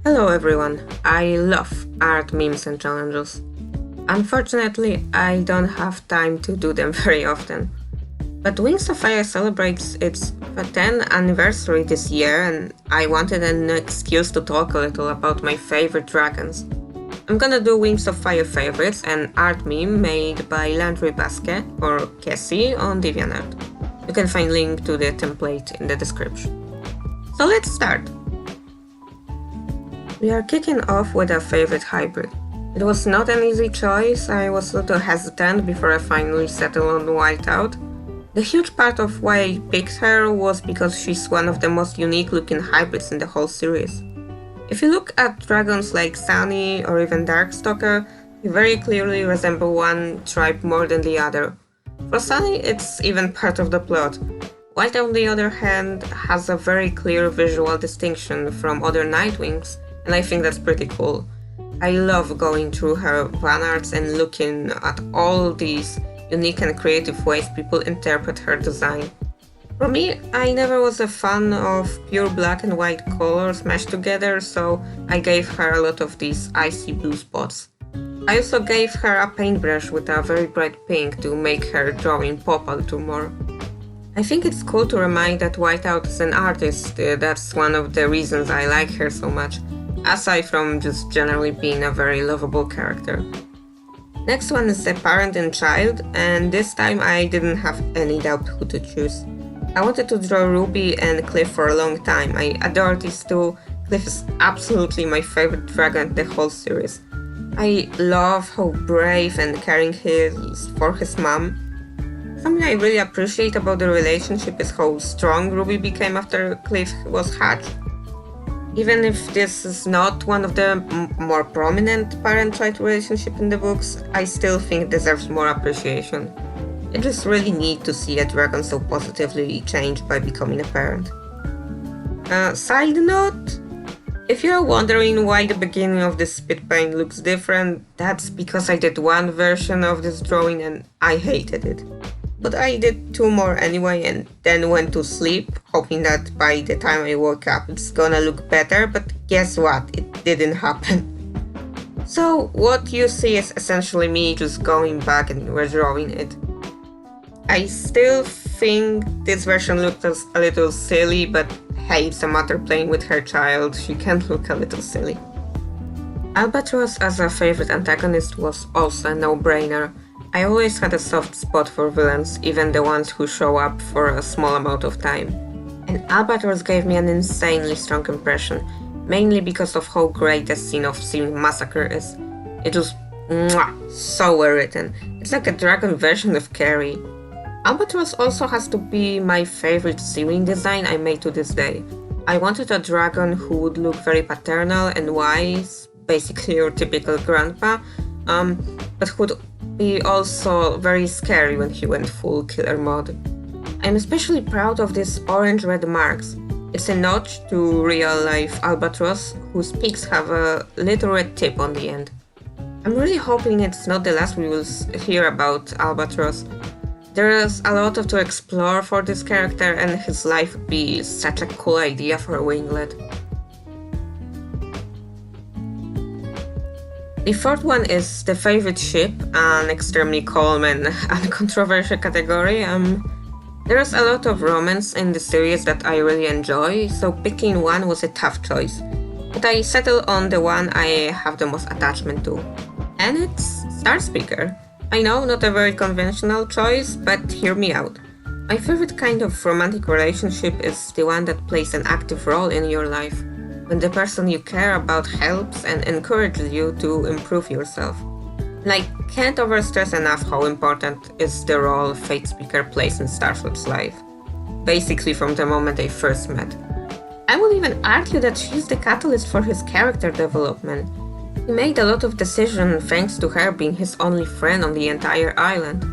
Hello everyone, I love art memes and challenges. Unfortunately, I don't have time to do them very often. But Wings of Fire celebrates its 10th anniversary this year and I wanted an excuse to talk a little about my favorite dragons. I'm gonna do Wings of Fire favorites, an art meme made by Landry Basket or Cassie on DeviantArt. You can find link to the template in the description. So let's start! We are kicking off with our favorite hybrid. It was not an easy choice, I was a little hesitant before I finally settled on Whiteout. The huge part of why I picked her was because she's one of the most unique looking hybrids in the whole series. If you look at dragons like Sunny or even Darkstalker, they very clearly resemble one tribe more than the other. For Sunny, it's even part of the plot. Whiteout, on the other hand, has a very clear visual distinction from other Nightwings, and I think that's pretty cool. I love going through her fanarts and looking at all these unique and creative ways people interpret her design. For me, I never was a fan of pure black and white colors mashed together, so I gave her a lot of these icy blue spots. I also gave her a paintbrush with a very bright pink to make her drawing pop a little more. I think it's cool to remind that Whiteout is an artist, that's one of the reasons I like her so much, aside from just generally being a very lovable character. Next one is the parent and child, and this time I didn't have any doubt who to choose. I wanted to draw Ruby and Cliff for a long time. I adore these two. Cliff is absolutely my favorite dragon in the whole series. I love how brave and caring he is for his mom. Something I really appreciate about the relationship is how strong Ruby became after Cliff was hatched. Even if this is not one of the more prominent parent-child relationship in the books, I still think it deserves more appreciation. It is really neat to see a dragon so positively changed by becoming a parent. Side note, if you're wondering why the beginning of this spit paint looks different, that's because I did one version of this drawing and I hated it. But I did two more anyway and then went to sleep, hoping that by the time I woke up it's gonna look better, but guess what? It didn't happen. So what you see is essentially me just going back and redrawing it. I still think this version looked a little silly, but hey, it's a mother playing with her child, she can look a little silly. Albatross as a favorite antagonist was also a no-brainer. I always had a soft spot for villains, even the ones who show up for a small amount of time. And Albatross gave me an insanely strong impression, mainly because of how great the scene of Sibling Massacre is. It was so well written. It's like a dragon version of Carrie. Albatross also has to be my favorite Sibling design I made to this day. I wanted a dragon who would look very paternal and wise, basically your typical grandpa, but who would be also very scary when he went full killer mode. I'm especially proud of these orange-red marks. It's a nod to real-life Albatross, whose peaks have a little red tip on the end. I'm really hoping it's not the last we will hear about Albatross. There's a lot to explore for this character and his life would be such a cool idea for a winglet. The fourth one is the favorite ship, an extremely calm and uncontroversial category. There's a lot of romance in the series that I really enjoy, so picking one was a tough choice. But I settled on the one I have the most attachment to. And it's Starflight. I know, not a very conventional choice, but hear me out. My favorite kind of romantic relationship is the one that plays an active role in your life, when the person you care about helps and encourages you to improve yourself. And I can't overstress enough how important is the role Fatespeaker plays in Starflight's life, basically from the moment they first met. I would even argue that she's the catalyst for his character development. He made a lot of decisions thanks to her being his only friend on the entire island.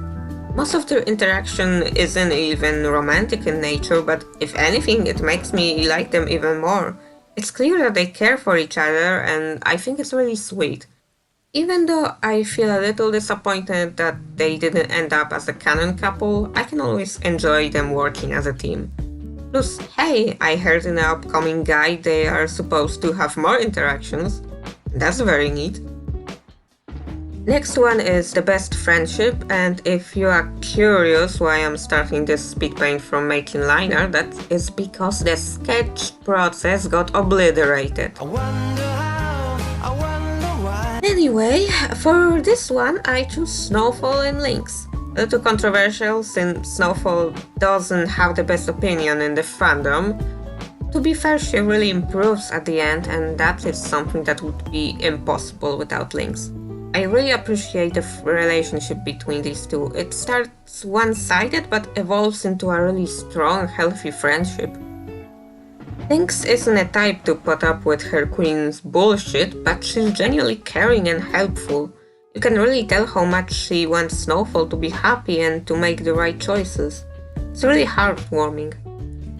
Most of their interaction isn't even romantic in nature, but if anything, it makes me like them even more. It's clear that they care for each other, and I think it's really sweet. Even though I feel a little disappointed that they didn't end up as a canon couple, I can always enjoy them working as a team. Plus, hey, I heard in the upcoming guide they are supposed to have more interactions. That's very neat. Next one is the best friendship, and if you are curious why I'm starting this speed paint from making liner, that is because the sketch process got obliterated. Anyway, for this one I choose Snowfall and Lynx. A little controversial since Snowfall doesn't have the best opinion in the fandom. To be fair, she really improves at the end, and that is something that would be impossible without Lynx. I really appreciate the relationship between these two. It starts one-sided but evolves into a really strong, healthy friendship. Lynx isn't a type to put up with her queen's bullshit, but she's genuinely caring and helpful. You can really tell how much she wants Snowfall to be happy and to make the right choices. It's really heartwarming.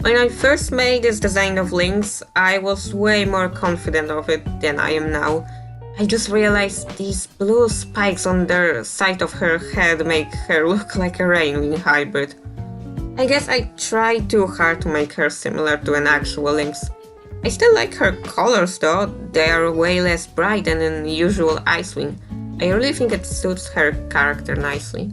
When I first made this design of Lynx, I was way more confident of it than I am now. I just realized these blue spikes on the side of her head make her look like a rainwing hybrid. I guess I tried too hard to make her similar to an actual Lynx. I still like her colors though, they are way less bright than an usual Icewing. I really think it suits her character nicely.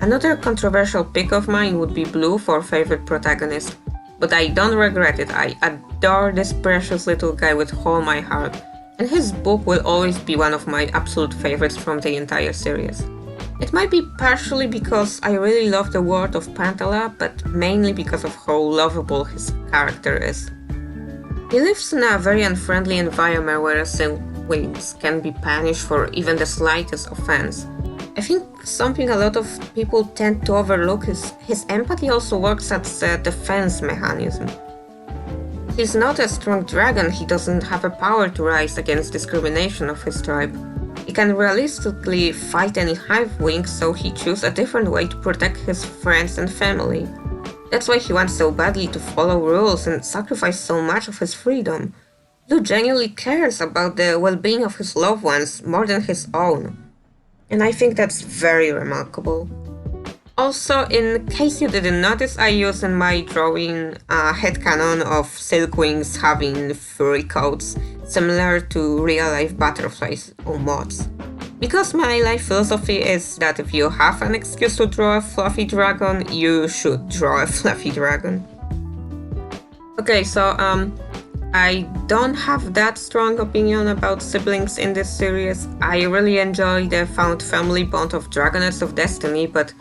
Another controversial pick of mine would be blue for favorite protagonist. But I don't regret it, I adore this precious little guy with all my heart, and his book will always be one of my absolute favorites from the entire series. It might be partially because I really love the world of Pantala, but mainly because of how lovable his character is. He lives in a very unfriendly environment where Sibling can be punished for even the slightest offense. I think something a lot of people tend to overlook is his empathy also works as a defense mechanism. He's not a strong dragon, he doesn't have a power to rise against discrimination of his tribe. He can realistically fight any hive-wing, so he chooses a different way to protect his friends and family. That's why he wants so badly to follow rules and sacrifice so much of his freedom. Blue genuinely cares about the well-being of his loved ones more than his own. And I think that's very remarkable. Also, in case you didn't notice, I used in my drawing a headcanon of silkwings having furry coats, similar to real-life butterflies or moths. Because my life philosophy is that if you have an excuse to draw a fluffy dragon, you should draw a fluffy dragon. Okay, so I don't have that strong opinion about siblings in this series. I really enjoy the found family bond of Dragonets of Destiny, but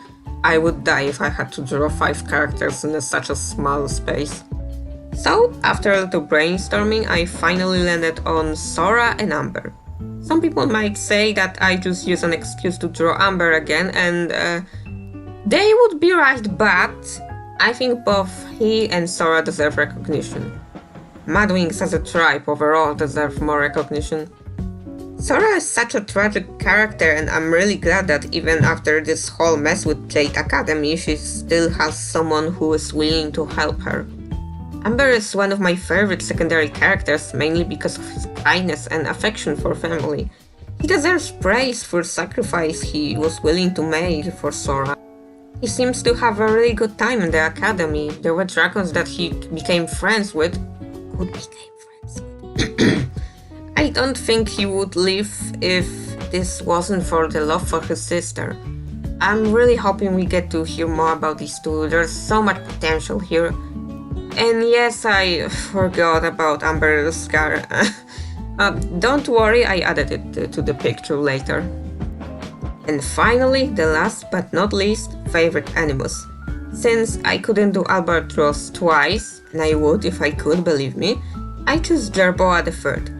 I would die if I had to draw 5 characters in such a small space. So, after a little brainstorming, I finally landed on Sora and Umber. Some people might say that I just use an excuse to draw Umber again, and they would be right, but I think both he and Sora deserve recognition. Madwings as a tribe overall deserve more recognition. Sora is such a tragic character, and I'm really glad that even after this whole mess with Jade Academy, she still has someone who is willing to help her. Umber is one of my favorite secondary characters, mainly because of his kindness and affection for family. He deserves praise for the sacrifice he was willing to make for Sora. He seems to have a really good time in the academy. There were dragons that he became friends with. I don't think he would leave if this wasn't for the love for his sister. I'm really hoping we get to hear more about these two. There's so much potential here. And yes, I forgot about Umber's scar. Don't worry, I added it to the picture later. And finally, the last but not least, favorite animus. Since I couldn't do Albatross twice, and I would if I could, believe me, I choose Jerboa the Third.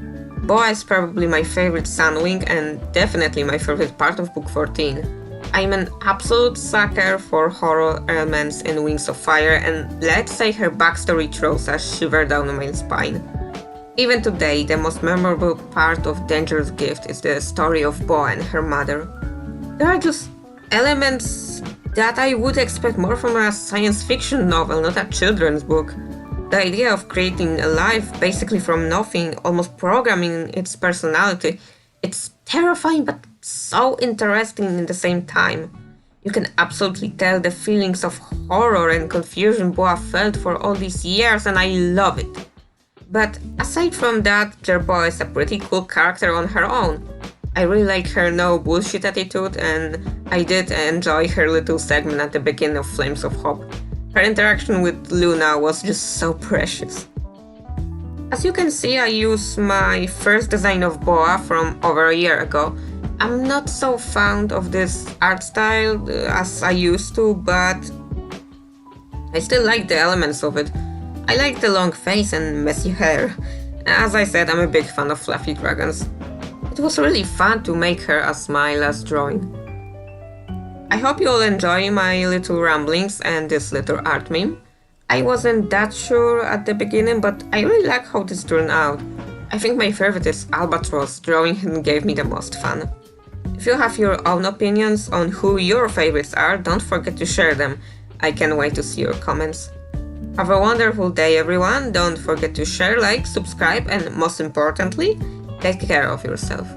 Boa is probably my favorite Sunwing and definitely my favorite part of Book 14. I'm an absolute sucker for horror elements in Wings of Fire, and let's say her backstory throws a shiver down my spine. Even today, the most memorable part of Dangerous Gift is the story of Boa and her mother. There are just elements that I would expect more from a science fiction novel, not a children's book. The idea of creating a life basically from nothing, almost programming its personality, it's terrifying but so interesting at the same time. You can absolutely tell the feelings of horror and confusion Boa felt for all these years, and I love it. But aside from that, Jerboa is a pretty cool character on her own. I really like her no bullshit attitude, and I did enjoy her little segment at the beginning of Flames of Hope. Her interaction with Luna was just so precious. As you can see, I use my first design of Boa from over a year ago. I'm not so fond of this art style as I used to, but I still like the elements of it. I like the long face and messy hair. As I said, I'm a big fan of fluffy dragons. It was really fun to make her as my last drawing. I hope you all enjoy my little ramblings and this little art meme. I wasn't that sure at the beginning, but I really like how this turned out. I think my favorite is Albatross. Drawing him gave me the most fun. If you have your own opinions on who your favorites are, don't forget to share them. I can't wait to see your comments. Have a wonderful day, everyone. Don't forget to share, like, subscribe, and most importantly, take care of yourself.